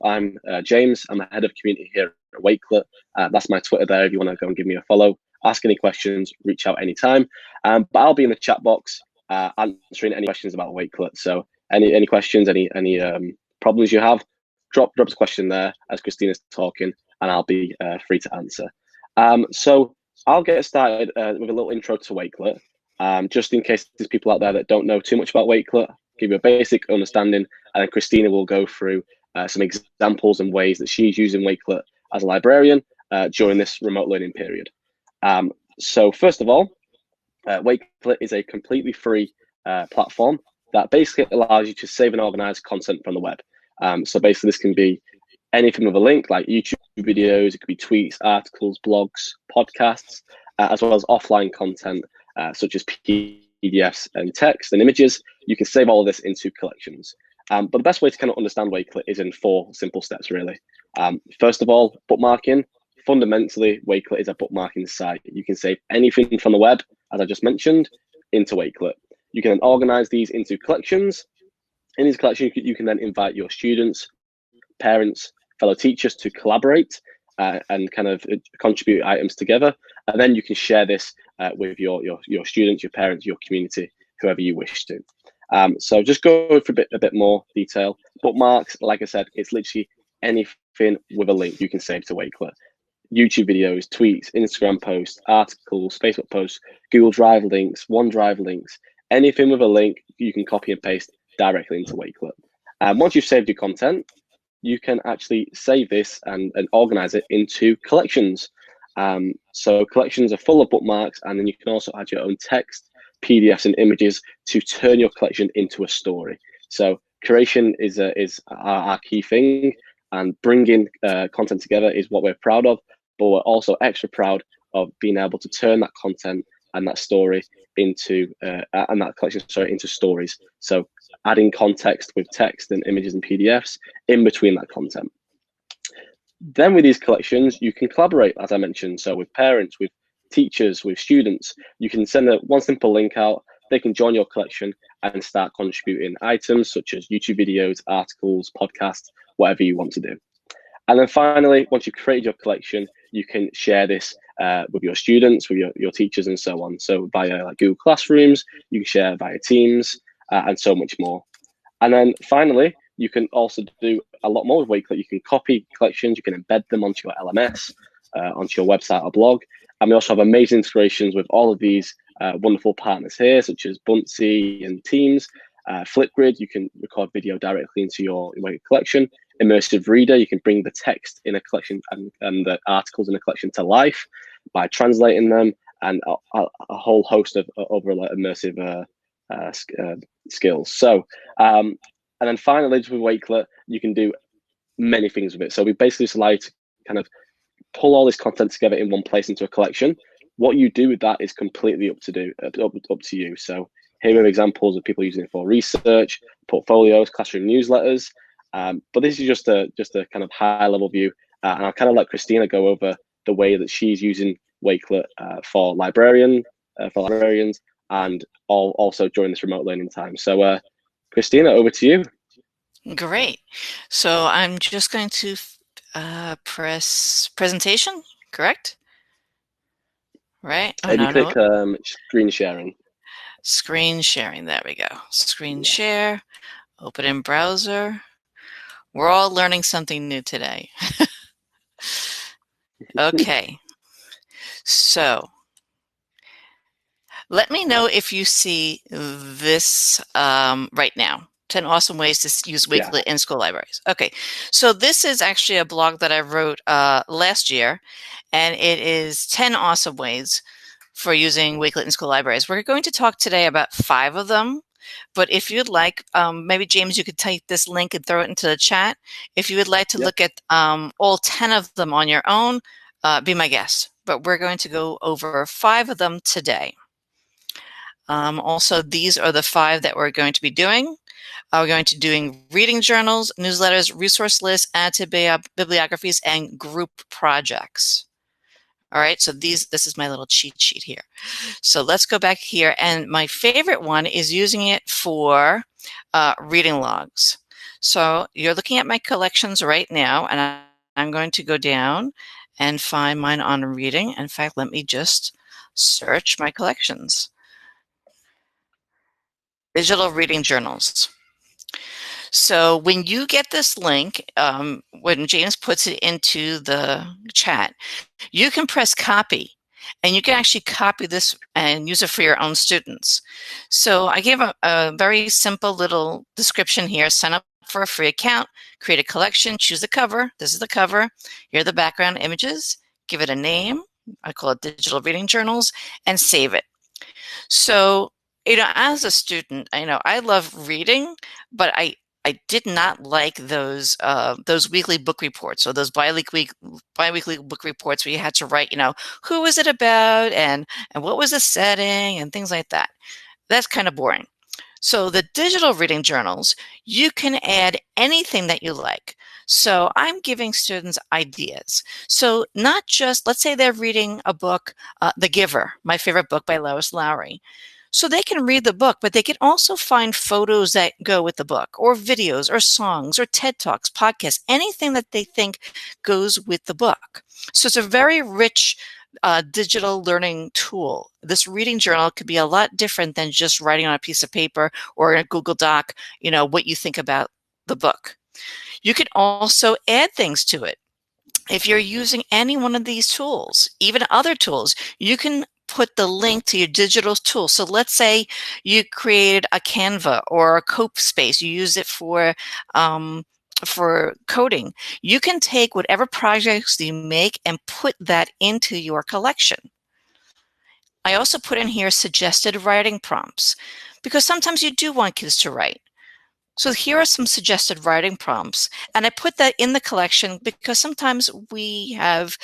I'm James. I'm the head of community here at Wakelet. That's my Twitter there if you want to go and give me a follow. Ask any questions, reach out anytime. But I'll be in the chat box answering any questions about Wakelet. So any questions, any problems you have, drop us a question there as Christina's talking, and I'll be free to answer. So I'll get started with a little intro to Wakelet, just in case there's people out there that don't know too much about Wakelet. Give you a basic understanding, and then Christina will go through some examples and ways that she's using Wakelet as a librarian during this remote learning period. So first of all, Wakelet is a completely free platform that basically allows you to save and organize content from the web. So basically this can be anything with a link, like YouTube videos, it could be tweets, articles, blogs, podcasts, as well as offline content, such as PDFs and text and images. You can save all of this into collections. But the best way to kind of understand Wakelet is in 4 simple steps, really. First of all, bookmarking. Fundamentally, Wakelet is a bookmarking site. You can save anything from the web, as I just mentioned, into Wakelet. You can then organize these into collections. In these collections, you can then invite your students, parents, fellow teachers to collaborate and kind of contribute items together. And then you can share this with your students, your parents, your community, whoever you wish to. So just go for a bit more detail. Bookmarks, like I said, it's literally anything with a link you can save to Wakelet. YouTube videos, tweets, Instagram posts, articles, Facebook posts, Google Drive links, OneDrive links, anything with a link you can copy and paste directly into Wakelet. Once you've saved your content, you can actually save this and organize it into collections. So collections are full of bookmarks, and then you can also add your own text, PDFs, and images to turn your collection into a story. So curation is our key thing, and bringing content together is what we're proud of, but we're also extra proud of being able to turn that content and that story into and that collection into stories. So adding context with text and images and PDFs in between that content. Then with these collections, you can collaborate, as I mentioned. So with parents, with teachers, with students, you can send one simple link out. They can join your collection and start contributing items such as YouTube videos, articles, podcasts, whatever you want to do. And then finally, once you've created your collection, you can share this with your students, with your teachers, and so on. So via like Google Classrooms, you can share via Teams, and so much more. And then finally, you can also do a lot more with Wakelet. You can copy collections, you can embed them onto your LMS, onto your website or blog. And we also have amazing integrations with all of these wonderful partners here, such as Buncee and Teams. Flipgrid, you can record video directly into your Wakelet collection. Immersive Reader, you can bring the text in a collection and the articles in a collection to life by translating them, and a whole host of other immersive skills. So, and then finally, with Wakelet, you can do many things with it. So we basically just allow you to kind of pull all this content together in one place into a collection. What you do with that is completely up to you. So here are examples of people using it for research, portfolios, classroom newsletters. But this is just a kind of high level view, and I'll kind of let Christina go over the way that she's using Wakelet for librarians, and also during this remote learning time. So, Christina, over to you. Great. So I'm just going to press presentation, correct? Right? Oh, no, click screen sharing. Screen sharing, there we go. Screen share, open in browser. We're all learning something new today. Okay. So let me know if you see this right now. 10 awesome ways to use Wakelet in school libraries. Okay, so this is actually a blog that I wrote last year, and it is 10 awesome ways for using Wakelet in school libraries. We're going to talk today about 5 of them, but if you'd like, maybe James, you could type this link and throw it into the chat. If you would like to look at all 10 of them on your own, be my guest. But we're going to go over 5 of them today. Also, these are the 5 that we're going to be doing. We're going to be doing reading journals, newsletters, resource lists, add to bibliographies, and group projects. All right, so this is my little cheat sheet here. So let's go back here, and my favorite one is using it for reading logs. So you're looking at my collections right now, and I'm going to go down and find mine on reading. In fact, let me just search my collections. Digital reading journals. So when you get this link, when James puts it into the chat, you can press copy, and you can actually copy this and use it for your own students. So I gave a very simple little description here. Sign up for a free account, create a collection, choose the cover. This is the cover. Here are the background images. Give it a name. I call it Digital Reading Journals, and save it. So, as a student, I love reading, but I did not like those weekly book reports, or those biweekly book reports where you had to write, who was it about, and what was the setting, and things like that. That's kind of boring. So the digital reading journals, you can add anything that you like. So I'm giving students ideas. So not just, let's say they're reading a book, The Giver, my favorite book by Lois Lowry. So they can read the book, but they can also find photos that go with the book, or videos, or songs, or TED Talks, podcasts, anything that they think goes with the book. So it's a very rich digital learning tool. This reading journal could be a lot different than just writing on a piece of paper or in a Google Doc, what you think about the book. You can also add things to it. If you're using any one of these tools, even other tools, you can put the link to your digital tool. So let's say you created a Canva or a CopeSpace. You use it for coding. You can take whatever projects you make and put that into your collection. I also put in here suggested writing prompts, because sometimes you do want kids to write. So here are some suggested writing prompts, and I put that in the collection because sometimes we have,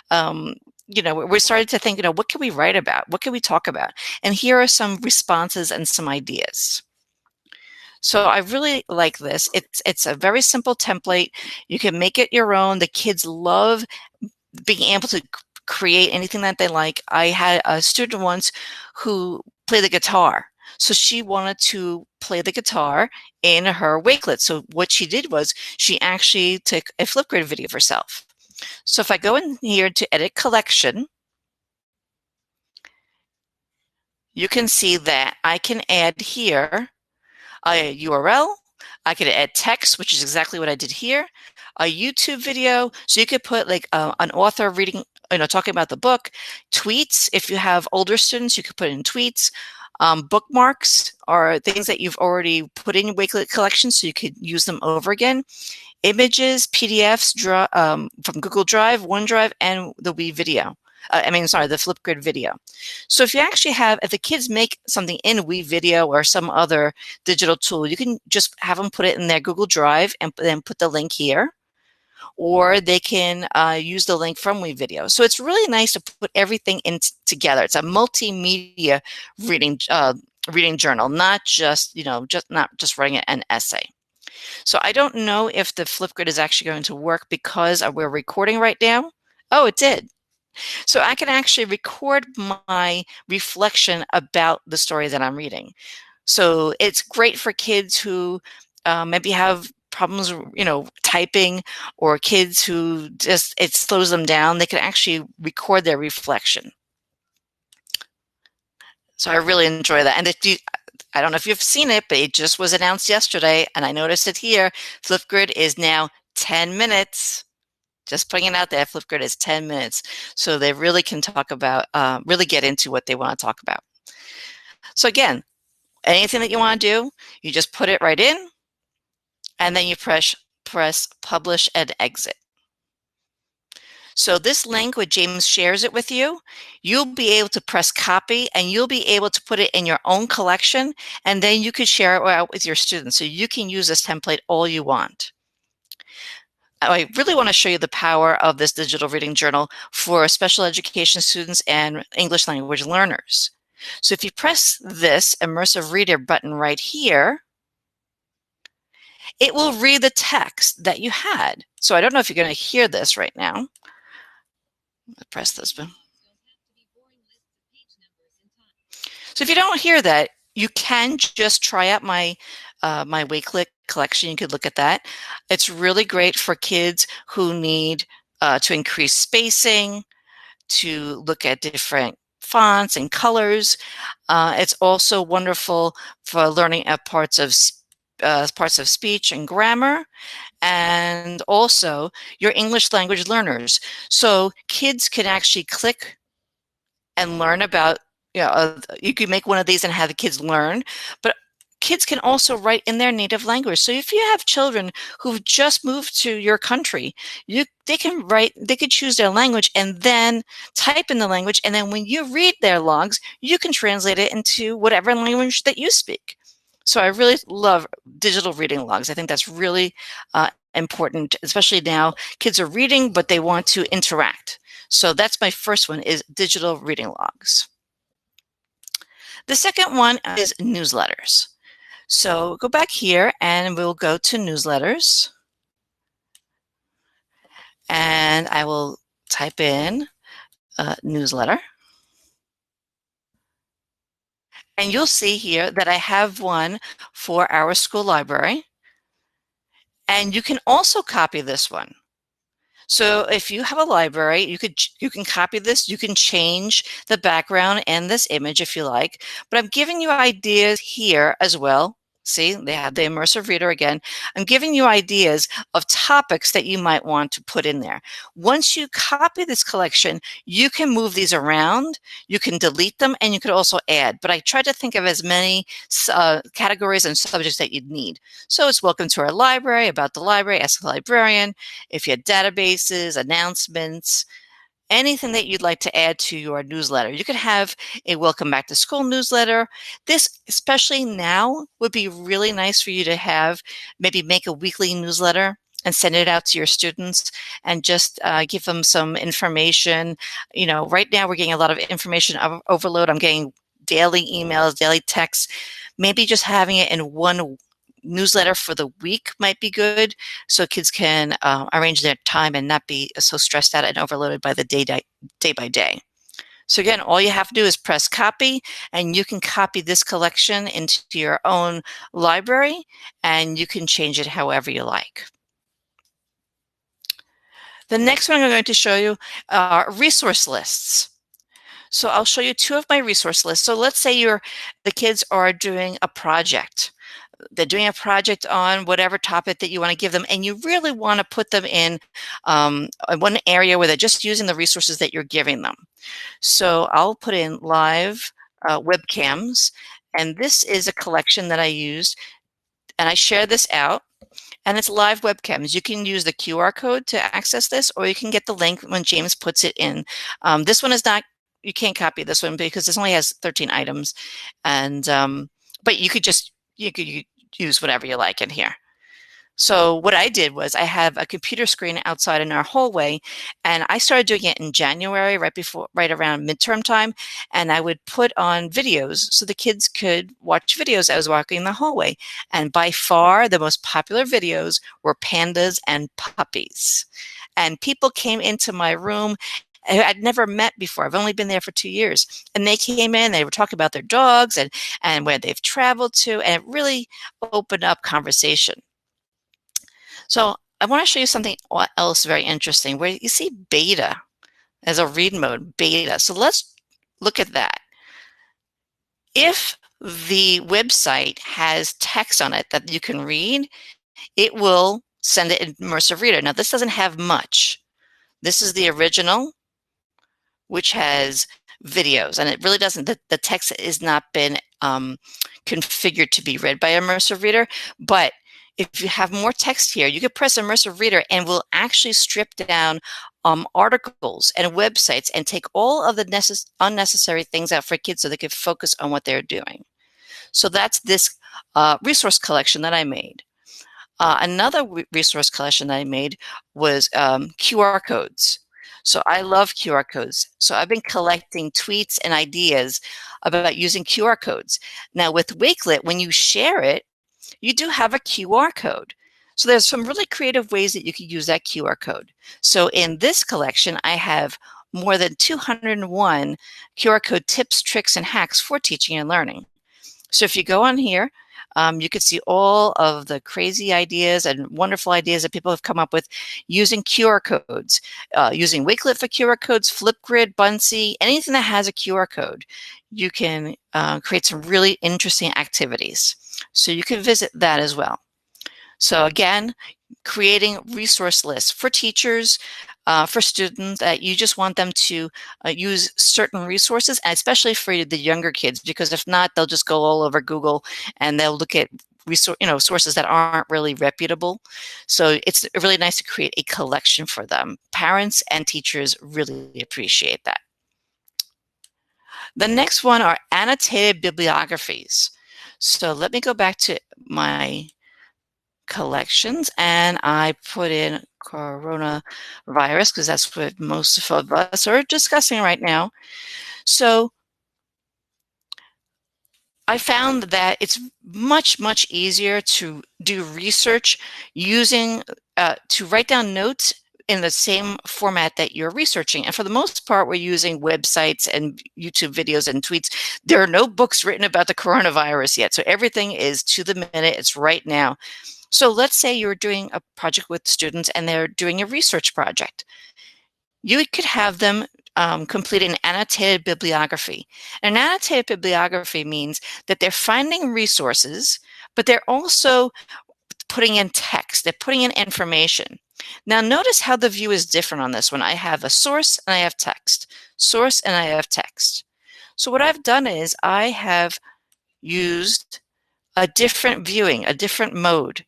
we started to think, what can we write about? What can we talk about? And here are some responses and some ideas. So I really like this. It's a very simple template. You can make it your own. The kids love being able to create anything that they like. I had a student once who played the guitar. So she wanted to play the guitar in her Wakelet. So what she did was she actually took a Flipgrid video of herself. So if I go in here to edit collection, you can see that I can add here a URL. I could add text, which is exactly what I did here. A YouTube video. So you could put like an author reading, talking about the book. Tweets. If you have older students, you could put in tweets. Bookmarks are things that you've already put in your Wakelet collection, so you could use them over again. Images, PDFs from Google Drive, OneDrive, and the the Flipgrid video. So if the kids make something in WeVideo or some other digital tool, you can just have them put it in their Google Drive and then put the link here, or they can use the link from WeVideo. So it's really nice to put everything in together. It's a multimedia reading journal, not just writing an essay. So I don't know if the Flipgrid is actually going to work because we're recording right now. Oh, it did. So I can actually record my reflection about the story that I'm reading. So it's great for kids who maybe have problems, typing, or kids who it slows them down. They can actually record their reflection. So I really enjoy that. And I don't know if you've seen it, but it just was announced yesterday, and I noticed it here. Flipgrid is now 10 minutes. Just putting it out there, Flipgrid is 10 minutes. So they really can talk about, really get into what they want to talk about. So again, anything that you want to do, you just put it right in, and then you press publish and exit. So this link, when James shares it with you, you'll be able to press copy, and you'll be able to put it in your own collection, and then you could share it out with your students. So you can use this template all you want. I really want to show you the power of this digital reading journal for special education students and English language learners. So if you press this immersive reader button right here, it will read the text that you had. So I don't know if you're going to hear this right now. Press this button. So if you don't hear that, you can just try out my my Wakelet collection. You could look at that. It's really great for kids who need to increase spacing, to look at different fonts and colors. It's also wonderful for learning at parts of speech and grammar, and also your English language learners. So kids can actually click and learn about, you could make one of these and have the kids learn, but kids can also write in their native language. So if you have children who've just moved to your country, they could choose their language and then type in the language. And then when you read their logs, you can translate it into whatever language that you speak. So I really love digital reading logs. I think that's really important, especially now kids are reading, but they want to interact. So that's my first one, is digital reading logs. The second one is newsletters. So go back here and we'll go to newsletters. And I will type in newsletter. And you'll see here that I have one for our school library. And you can also copy this one. So if you have a library, you can copy this. You can change the background and this image if you like. But I'm giving you ideas here as well. See, they have the immersive reader again. I'm giving you ideas of topics that you might want to put in there. Once you copy this collection, you can move these around, you can delete them, and you could also add. But I tried to think of as many categories and subjects that you'd need. So it's welcome to our library, about the library, ask the librarian, if you had databases, announcements, anything that you'd like to add to your newsletter. You could have a welcome back to school newsletter. This, especially now, would be really nice for you to have, maybe make a weekly newsletter and send it out to your students and just give them some information. Right now we're getting a lot of information overload. I'm getting daily emails, daily texts. Maybe just having it in one newsletter for the week might be good, so kids can arrange their time and not be so stressed out and overloaded by the day by day. So again, all you have to do is press copy, and you can copy this collection into your own library, and you can change it however you like. The next one I'm going to show you are resource lists. So I'll show you two of my resource lists. So let's say the kids are doing a project. They're doing a project on whatever topic that you want to give them, and you really want to put them in one area where they're just using the resources that you're giving them. So I'll put in live webcams, and this is a collection that I used, and I share this out, and it's live webcams. You can use the QR code to access this, or you can get the link when James puts it in. This one is not, you can't copy this one because this only has 13 items, and but you could use whatever you like in here. So what I did was I have a computer screen outside in our hallway, and I started doing it in January, right around midterm time, and I would put on videos so the kids could watch videos as I was walking the hallway. And by far the most popular videos were pandas and puppies. And people came into my room I'd never met before. I've only been there for 2 years. And they came in, they were talking about their dogs and where they've traveled to, and it really opened up conversation. So I want to show you something else very interesting, where you see beta as a read mode, beta. So let's look at that. If the website has text on it that you can read, it will send it in immersive reader. Now this doesn't have much. This is the original, which has videos, and it really doesn't, the text has not been configured to be read by immersive reader. But if you have more text here, you could press immersive reader and we'll actually strip down articles and websites and take all of the unnecessary things out for kids so they could focus on what they're doing. So that's this resource collection that I made. Another resource collection that I made was QR codes. So I love QR codes. So I've been collecting tweets and ideas about using QR codes. Now with Wakelet, when you share it, you do have a QR code. So there's some really creative ways that you can use that QR code. So in this collection, I have more than 201 QR code tips, tricks, and hacks for teaching and learning. So if you go on here, You can see all of the crazy ideas and wonderful ideas that people have come up with using QR codes, using Wakelet for QR codes, Flipgrid, Buncee, anything that has a QR code. You can create some really interesting activities. So you can visit that as well. So again, creating resource lists for teachers, for students that you just want them to use certain resources, and especially for the younger kids, because if not, they'll just go all over Google and they'll look at sources that aren't really reputable. So it's really nice to create a collection for them. Parents and teachers really appreciate that. The next one are annotated bibliographies. So let me go back to my collections and I put in coronavirus because that's what most of us are discussing right now. So I found that it's much, much easier to do research using, to write down notes in the same format that you're researching. And for the most part, we're using websites and YouTube videos and tweets. There are no books written about the coronavirus yet. So everything is to the minute. It's right now. So let's say you're doing a project with students and they're doing a research project. You could have them complete an annotated bibliography. An annotated bibliography means that they're finding resources, but they're also putting in text. They're putting in information. Now notice how the view is different on this one. I have a source and I have text. Source and I have text. So what I've done is I have used a different viewing, a different mode.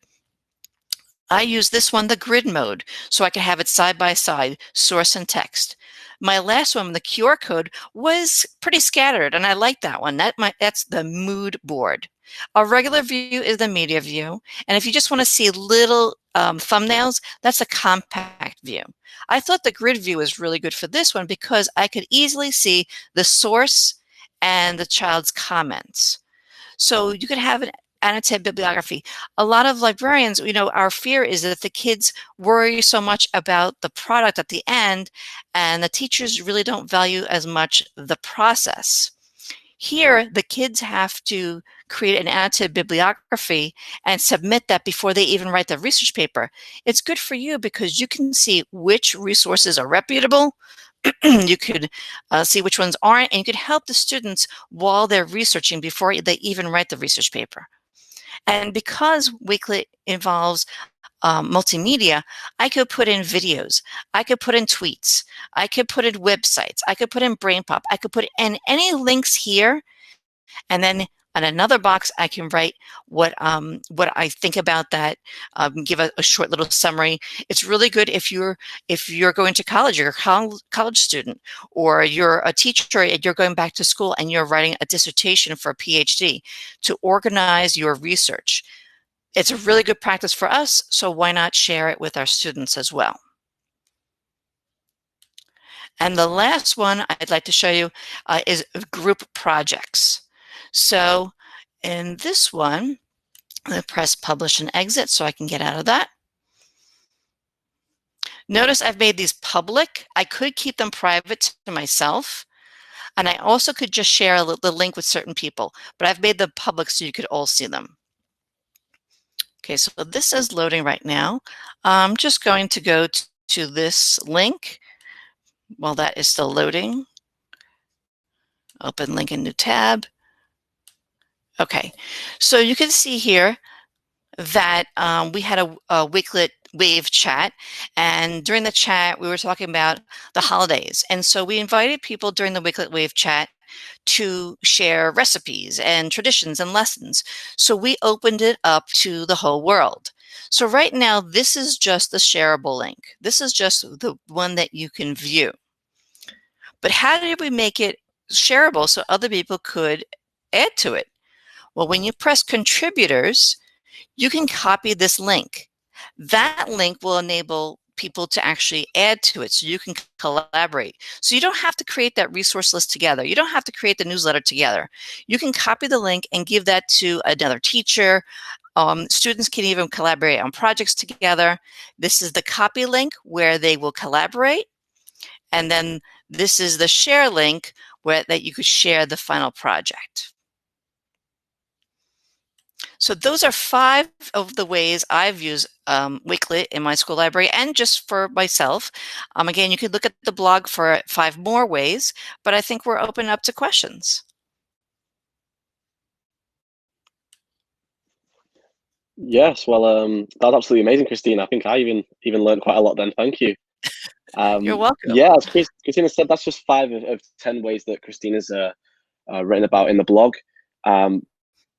I use this one, the grid mode, so I can have it side by side, source and text. My last one, the QR code, was pretty scattered, and I like that one. That's the mood board. A regular view is the media view, and if you just want to see little thumbnails, that's a compact view. I thought the grid view was really good for this one because I could easily see the source and the child's comments. So you could have an annotated bibliography. A lot of librarians, our fear is that the kids worry so much about the product at the end, and the teachers really don't value as much the process. Here, the kids have to create an annotated bibliography and submit that before they even write the research paper. It's good for you because you can see which resources are reputable. You could see which ones aren't, and you could help the students while they're researching before they even write the research paper. And because Wakelet involves multimedia, I could put in videos, I could put in tweets, I could put in websites, I could put in BrainPop, I could put in any links here, and then on another box I can write what I think about that, give a short little summary. It's really good if you're going to college, you're a college student, or you're a teacher and you're going back to school and you're writing a dissertation for a PhD, to organize your research. It's a really good practice for us, so why not share it with our students as well? And the last one I'd like to show you is group projects. So in this one, I'm going to press publish and exit so I can get out of that. Notice I've made these public. I could keep them private to myself, and I also could just share the link with certain people, but I've made them public so you could all see them. Okay, so this is loading right now. I'm just going to go to this link while that is still loading. Open link in new tab. Okay, so you can see here that we had a Wakelet Wave chat, and during the chat we were talking about the holidays, and so we invited people during the Wakelet Wave chat to share recipes and traditions and lessons. So we opened it up to the whole world. So right now this is just the shareable link. This is just the one that you can view. But how did we make it shareable so other people could add to it? Well, when you press contributors, you can copy this link. That link will enable people to actually add to it so you can collaborate. So you don't have to create that resource list together. You don't have to create the newsletter together. You can copy the link and give that to another teacher. Students can even collaborate on projects together. This is the copy link where they will collaborate. And then this is the share link that you could share the final project. So those are 5 of the ways I've used Wakelet in my school library and just for myself. Again, you could look at the blog for 5 more ways, but I think we're open up to questions. Yes, well, that's absolutely amazing, Christina. I think I even learned quite a lot then. Thank you. You're welcome. Yeah, as Christina said, that's just 5 of 10 ways that Christina's written about in the blog.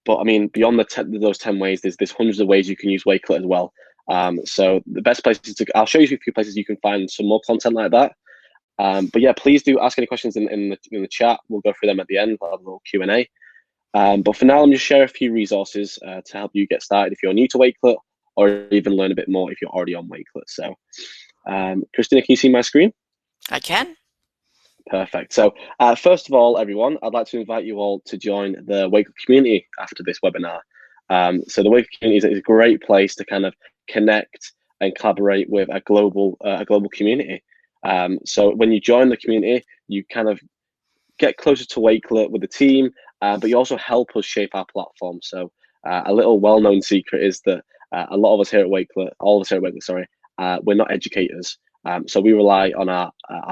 But I mean, beyond those 10 ways, there's hundreds of ways you can use Wakelet as well. So the best places I'll show you a few places you can find some more content like that. But yeah, please do ask any questions in the chat. We'll go through them at the end. We'll have a little Q&A. But for now, I'm just share a few resources to help you get started if you're new to Wakelet, or even learn a bit more if you're already on Wakelet. So, Christina, can you see my screen? I can. Perfect. So, first of all, everyone, I'd like to invite you all to join the Wakelet community after this webinar. So the Wakelet community is a great place to kind of connect and collaborate with a global community. So when you join the community, you kind of get closer to Wakelet with the team, but you also help us shape our platform. So a little well-known secret is that a lot of us here at Wakelet, all of us here at Wakelet, sorry, we're not educators. So we rely on our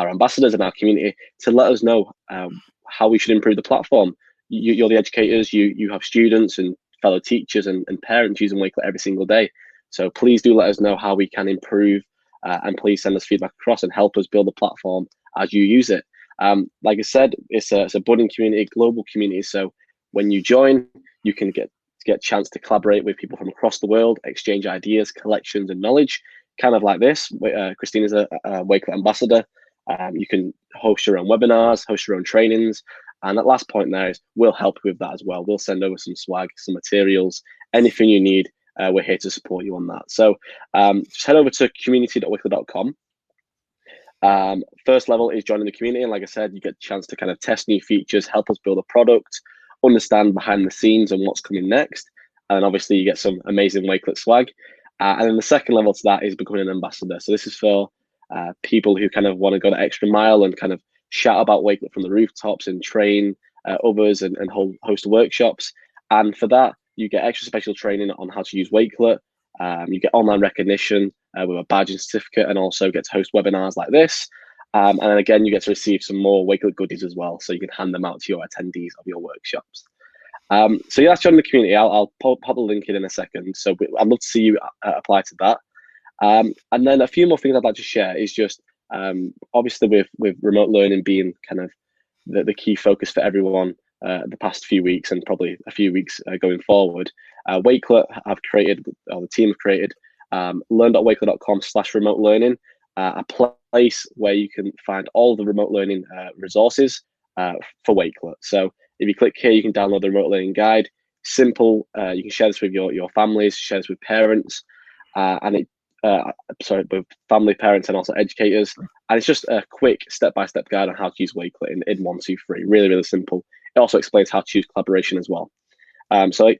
ambassadors and our community to let us know how we should improve the platform. You're the educators, you have students and fellow teachers and parents using Wakelet every single day. So please do let us know how we can improve, and please send us feedback across and help us build the platform as you use it. Like I said, it's a budding community, global community. So when you join, you can get a chance to collaborate with people from across the world, exchange ideas, collections, and knowledge. Kind of like this. Christina's a Wakelet ambassador. You can host your own webinars, host your own trainings. And that last point there is we'll help you with that as well. We'll send over some swag, some materials, anything you need. We're here to support you on that. So just head over to community.wakelet.com. First level is joining the community, and like I said, you get a chance to kind of test new features, help us build a product, understand behind the scenes and what's coming next, and obviously you get some amazing Wakelet swag. And then the second level to that is becoming an ambassador. So this is for people who kind of want to go the extra mile and kind of shout about Wakelet from the rooftops and train others and host workshops. And for that, you get extra special training on how to use Wakelet. You get online recognition with a badge and certificate, and also get to host webinars like this. And then again, you get to receive some more Wakelet goodies as well, so you can hand them out to your attendees of your workshops. So yeah, that's joining the community. I'll pop the link in a second. So I'd love to see you apply to that. And then a few more things I'd like to share is just obviously with remote learning being kind of the key focus for everyone the past few weeks and probably a few weeks going forward. Wakelet have created, or the team have created, learn.wakelet.com/remote learning, a place where you can find all the remote learning resources for Wakelet. So if you click here, you can download the remote learning guide. Simple. You can share this with your families, share this with parents, with family, parents, and also educators. And it's just a quick step-by-step guide on how to use Wakelet in 1, 2, 3. Really, really simple. It also explains how to use collaboration as well. So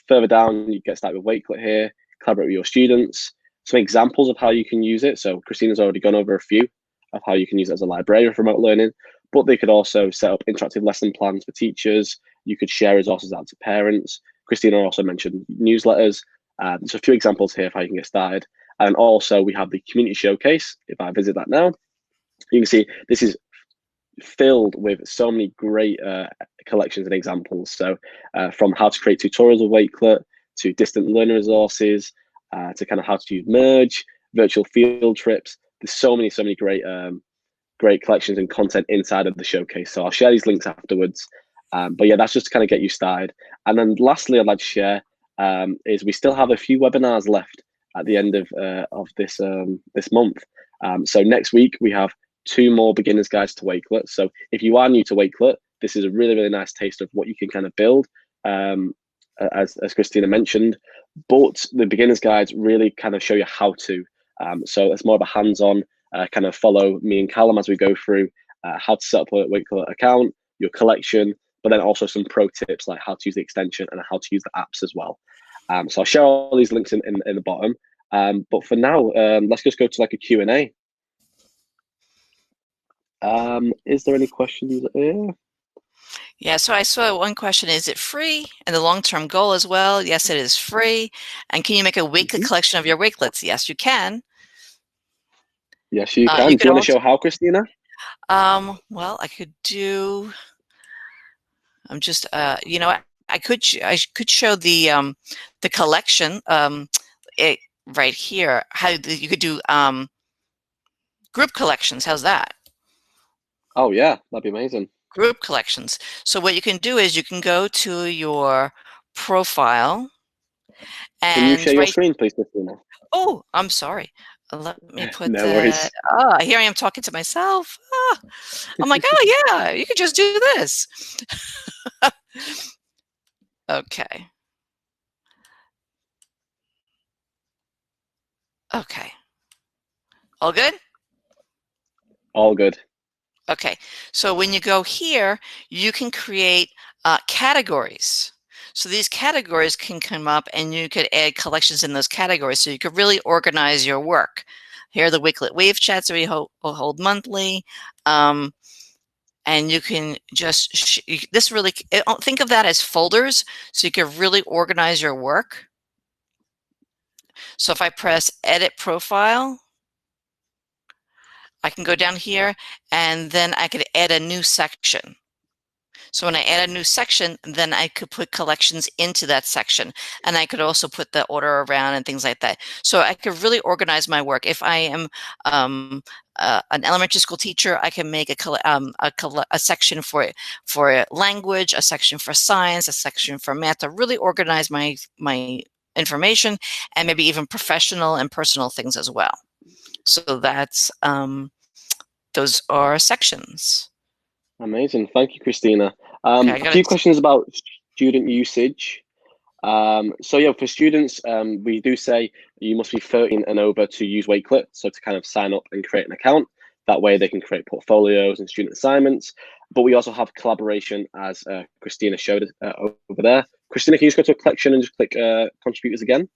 further down, you get started with Wakelet here, collaborate with your students, some examples of how you can use it. So Christina's already gone over a few of how you can use it as a librarian for remote learning, but they could also set up interactive lesson plans for teachers. You could share resources out to parents. Christina also mentioned newsletters. There's a few examples here of how you can get started. And also we have the community showcase. If I visit that now, you can see this is filled with so many great collections and examples. So from how to create tutorials of Wakelet to distant learning resources, to kind of how to use Merge, virtual field trips. There's so many great collections and content inside of the showcase. So I'll share these links afterwards. But yeah, that's just to kind of get you started. And then lastly, I'd like to share is we still have a few webinars left at the end of this month. So next week we have 2 more beginners guides to Wakelet. So if you are new to Wakelet, this is a really, really nice taste of what you can kind of build, as Christina mentioned. But the beginners guides really kind of show you how to. So it's more of a hands-on kind of follow me and Callum as we go through how to set up a Wakelet account, your collection, but then also some pro tips like how to use the extension and how to use the apps as well. So I'll share all these links in the bottom. But for now, let's just go to like a Q&A. Is there any questions here? Yeah, so I saw one question, is it free? And the long-term goal as well, yes, it is free. And can you make a weekly collection of your Wakelets? Yes, you can. Yes, you You can. Do can you want to also, show how, Christina? well, I could do, I'm just, you know, I could show the collection, it right here. You could do group collections. How's that? Oh yeah, that'd be amazing. Group collections. So what you can do is you can go to your profile Can you and share your right. screen, please, Christina? Oh, I'm sorry. Let me put No that. worries. Ah, here I am talking to myself. Ah, I'm like, oh yeah, you could just do this. Okay. Okay. All good? All good. Okay. So when you go here, you can create categories. So these categories can come up and you could add collections in those categories. So you could really organize your work. Here are the Wakelet Wave chats that we hold monthly. And you can just, this really, think of that as folders. So you can really organize your work. So if I press edit profile, I can go down here and then I could add a new section. So when I add a new section, then I could put collections into that section. And I could also put the order around and things like that. So I could really organize my work. If I am an elementary school teacher, I can make a section for language, a section for science, a section for math to really organize my information, and maybe even professional and personal things as well. So that's those are sections. Amazing. Thank you, Christina. Okay, I A got few questions about student usage. So yeah, for students, we do say you must be 13 and over to use Wakelet, so to kind of sign up and create an account. That way they can create portfolios and student assignments. But we also have collaboration, as Christina showed over there. Christina, can you just go to a collection and just click contributors again?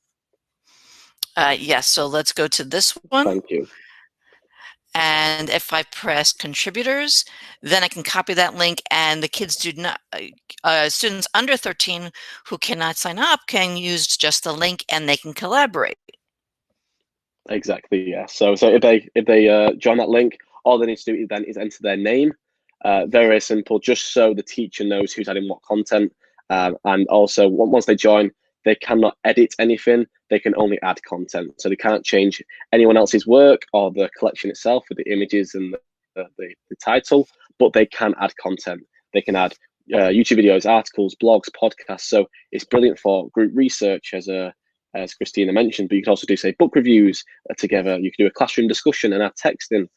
Yes, so let's go to this one. Thank you. And if I press contributors, then I can copy that link, and the kids do not, students under 13 who cannot sign up can use just the link and they can collaborate. Exactly, yeah. So if they join that link, all they need to do then is enter their name. Very simple, just so the teacher knows who's adding what content. And also, once they join, they cannot edit anything. They can only add content. So they can't change anyone else's work or the collection itself with the images and the title, but they can add content. They can add YouTube videos, articles, blogs, podcasts. So it's brilliant for group research, as Christina mentioned, but you can also do, say, book reviews together. You can do a classroom discussion and add texting.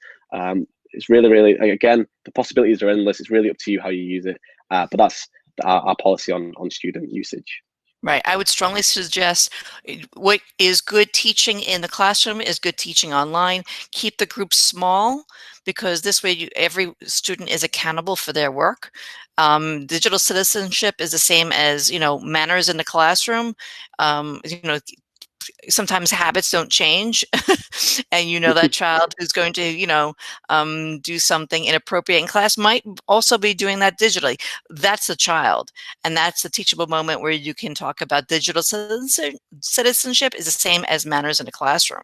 It's really, again, the possibilities are endless. It's really up to you how you use it. But that's our policy on student usage. Right. I would strongly suggest what is good teaching in the classroom is good teaching online. Keep the group small, because this way every student is accountable for their work. Digital citizenship is the same as, manners in the classroom. Sometimes habits don't change and that child who's going to do something inappropriate in class might also be doing that digitally. That's a child, and that's the teachable moment where you can talk about digital citizenship is the same as manners in a classroom.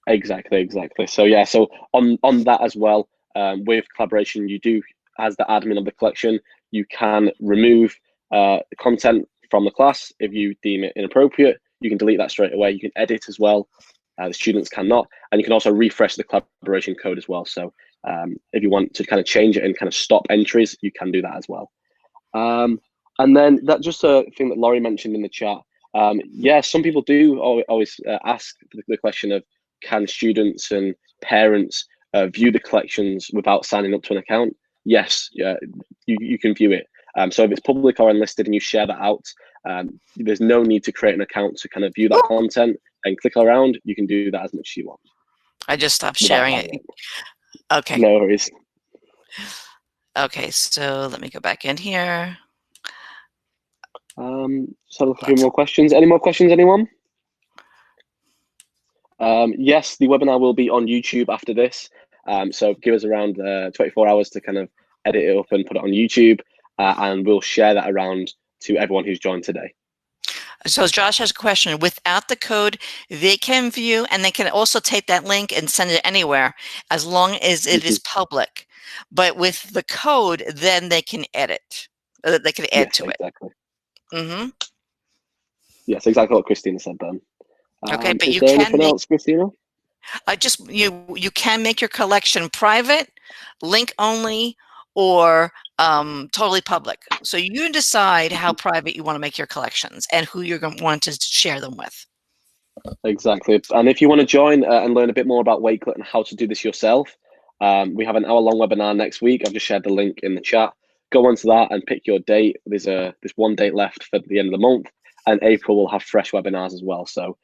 Exactly. So yeah, so on that as well, with collaboration, you do, as the admin of the collection, you can remove content from the class if you deem it inappropriate. You can delete that straight away. You can edit as well. The students cannot, and you can also refresh the collaboration code as well. So if you want to kind of change it and kind of stop entries, you can do that as well. And then that just a thing that Laurie mentioned in the chat. Yeah, some people do always ask the question of, can students and parents view the collections without signing up to an account? Yes, yeah, you can view it. So if it's public or unlisted and you share that out, there's no need to create an account to kind of view that content and click around. You can do that as much as you want. I just stopped sharing it. Okay. No worries. Okay, so let me go back in here. So look, a few more questions. Any more questions, anyone? Yes, the webinar will be on YouTube after this. So give us around 24 hours to kind of edit it up and put it on YouTube, and we'll share that around to everyone who's joined today. So Josh has a question. Without the code, they can view, and they can also take that link and send it anywhere as long as it is public. But with the code, then they can edit. They can add to exactly. it. Mm-hmm. Yes, exactly what Christina said then. Okay, but is you there can anything else, Christina? You can make your collection private, link only, or totally public. So you decide how private you want to make your collections and who you're going to want to share them with. Exactly. And if you want to join and learn a bit more about Wakelet and how to do this yourself, we have an hour-long webinar next week. I've just shared the link in the chat. Go onto that and pick your date. There's one date left for the end of the month, and April will have fresh webinars as well. So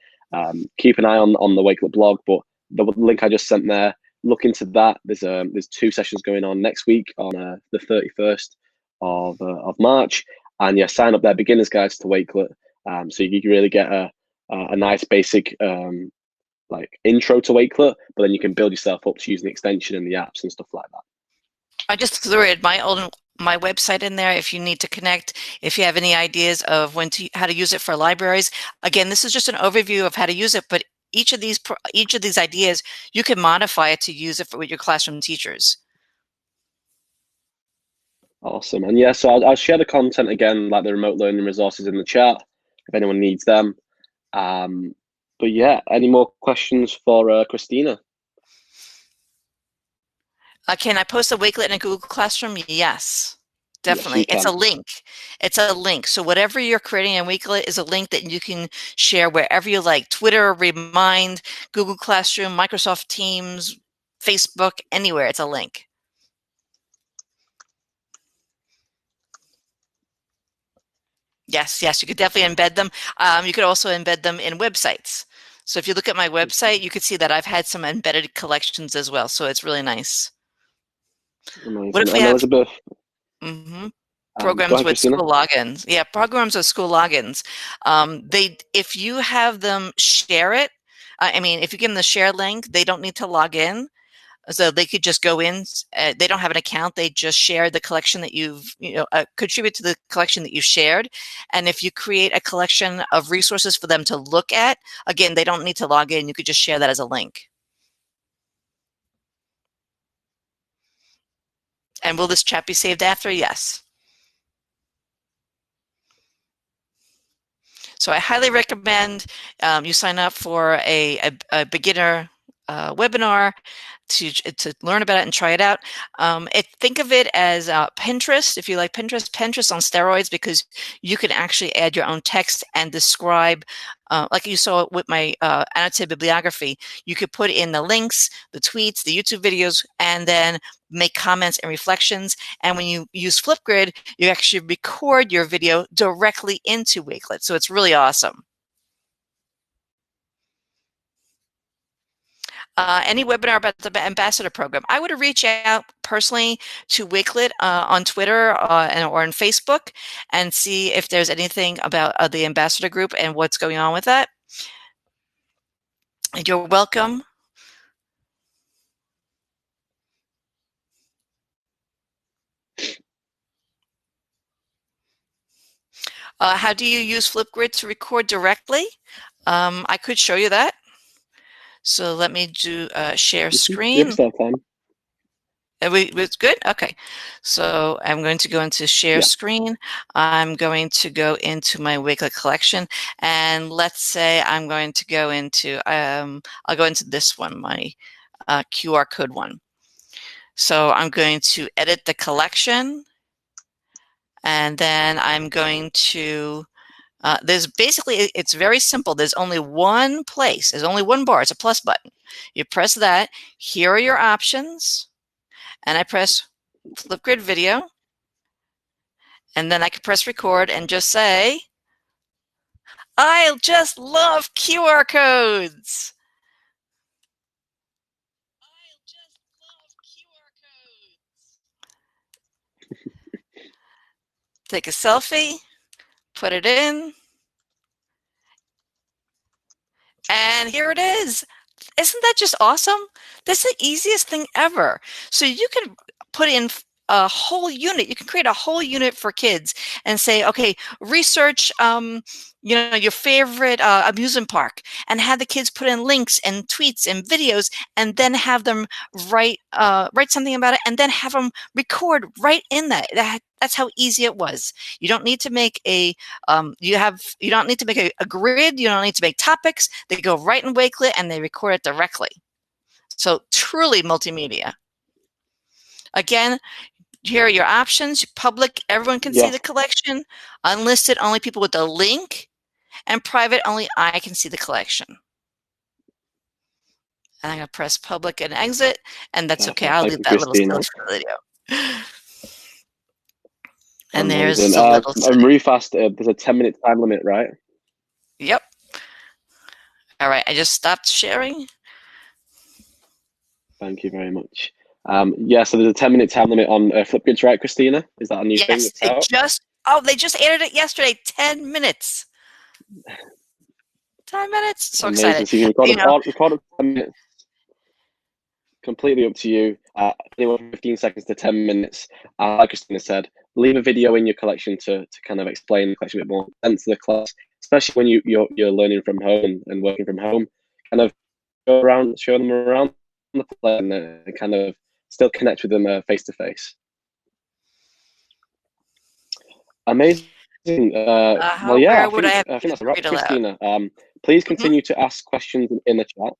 keep an eye on the Wakelet blog. But the link I just sent there, look into that. There's 2 sessions going on next week on the 31st of March, and yeah, sign up there. Beginners guides to Wakelet, so you can really get a nice basic like intro to Wakelet, but then you can build yourself up to using the extension and the apps and stuff like that. I just threw it my website in there if you need to connect, if you have any ideas of how to use it for libraries. Again, this is just an overview of how to use it, but each of these ideas, you can modify it to use it with your classroom teachers. Awesome. And yeah, so I'll share the content again, like the remote learning resources in the chat if anyone needs them. But yeah, any more questions for Christina? Can I post a Wakelet in a Google Classroom? Yes, definitely. Yes, it's a link. It's a link. So whatever you're creating in Wakelet is a link that you can share wherever you like. Twitter, Remind, Google Classroom, Microsoft Teams, Facebook, anywhere. It's a link. Yes, you could definitely embed them. You could also embed them in websites. So if you look at my website, you could see that I've had some embedded collections as well. So it's really nice. Amazing. What if we and have Elizabeth? Programs ahead, with Christina. school logins. Yeah, programs with school logins. If you have them share it, if you give them the share link, they don't need to log in. So they could just go in. They don't have an account. They just share the collection that you've, contribute to the collection that you've shared. And if you create a collection of resources for them to look at, again, they don't need to log in. You could just share that as a link. And will this chat be saved after? Yes. So I highly recommend you sign up for a beginner webinar to learn about it and try it out. Think of it as Pinterest. If you like Pinterest on steroids, because you can actually add your own text and describe, like you saw with my annotated bibliography, you could put in the links, the tweets, the YouTube videos, and then make comments and reflections. And when you use Flipgrid, you actually record your video directly into Wakelet. So it's really awesome. Any webinar about the ambassador program, I would reach out personally to Wakelet on Twitter or on Facebook and see if there's anything about the ambassador group and what's going on with that. And you're welcome. How do you use Flipgrid to record directly? I could show you that. So let me do share screen. It's good? Okay. So I'm going to go into share screen. I'm going to go into my Wakelet collection. And let's say I'm going to go into, I'll go into this one, my QR code one. So I'm going to edit the collection. And then I'm going to, it's very simple. There's only one place. There's only one bar. It's a plus button. You press that. Here are your options. And I press Flipgrid video. And then I can press record and just say, I just love QR codes. Take a selfie, put it in, and here it is. Isn't that just awesome? That's the easiest thing ever. So you can put in a whole unit. You can create a whole unit for kids and say, okay, research, your favorite amusement park, and have the kids put in links and tweets and videos, and then have them write something about it, and then have them record right in that. That's how easy it was. You don't need to make a you don't need to make a grid. You don't need to make topics. They go right in Wakelet and they record it directly. So truly multimedia. Again, here are your options. Public, everyone can see the collection. Unlisted, only people with the link. And private, only I can see the collection. And I'm going to press public and exit. And that's okay. I'll leave that little skills for the video. And there's a little... And really fast, there's a 10-minute time limit, right? Yep. All right, I just stopped sharing. Thank you very much. Yeah, so there's a 10-minute time limit on Flipgrids, right, Christina? Is that a new thing? Yes, they just added it yesterday. 10 minutes. 10 minutes. So amazing. Excited. So you can record up 10 minutes. Completely up to you. Anywhere from 15 seconds to 10 minutes. Like Christina said, leave a video in your collection to kind of explain the collection a bit more, sense of the class, especially when you're learning from home and working from home. Kind of go around, show them around the play, and kind of still connect with them face to face. Amazing. Well, yeah, I think that's a wrap, Christina. Please continue to ask questions in the chat.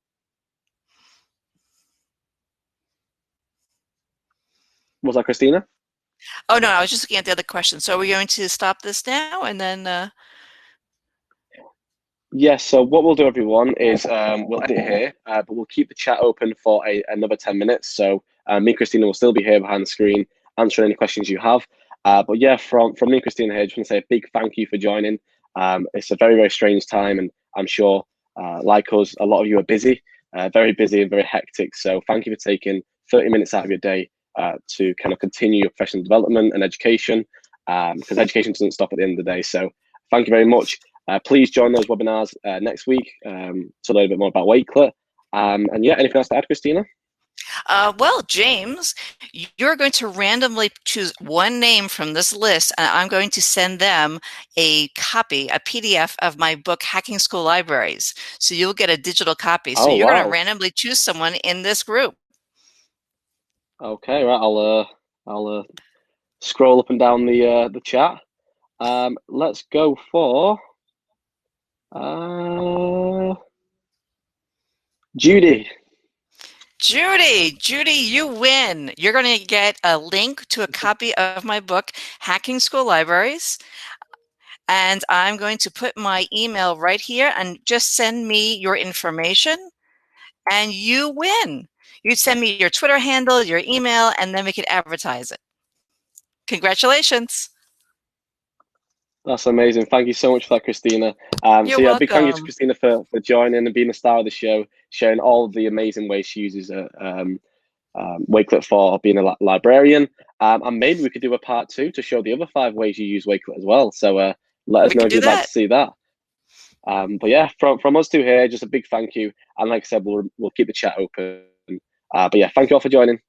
Was that Christina? Oh, no, I was just looking at the other question. So are we going to stop this now and then... Yes, so what we'll do, everyone, is we'll edit here, but we'll keep the chat open for another 10 minutes. So me and Christina will still be here behind the screen, answering any questions you have. But yeah, from me and Christina here, I just want to say a big thank you for joining. It's a very, very strange time, and I'm sure, like us, a lot of you are busy, very busy and very hectic. So thank you for taking 30 minutes out of your day to kind of continue your professional development and education, because education doesn't stop at the end of the day. So thank you very much. Please join those webinars next week to learn a little bit more about Wakelet. And yeah, anything else to add, Christina? Well, James, you're going to randomly choose one name from this list, and I'm going to send them a copy, a PDF of my book, Hacking School Libraries. So you'll get a digital copy. So you're going to randomly choose someone in this group. Okay, right. I'll scroll up and down the chat. Let's go for Judy. Judy, you win. You're going to get a link to a copy of my book, Hacking School Libraries. And I'm going to put my email right here, and just send me your information and you win. You send me your Twitter handle, your email, and then we can advertise it. Congratulations. That's amazing. Thank you so much for that, Christina. You're welcome. Big thank you to Christina for joining and being the star of the show, sharing all of the amazing ways she uses Wakelet for being a librarian. And maybe we could do a part 2 to show the other 5 ways you use Wakelet as well. So let us know if you'd like to see that. But yeah, from us two here, just a big thank you. And like I said, we'll keep the chat open. But yeah, thank you all for joining.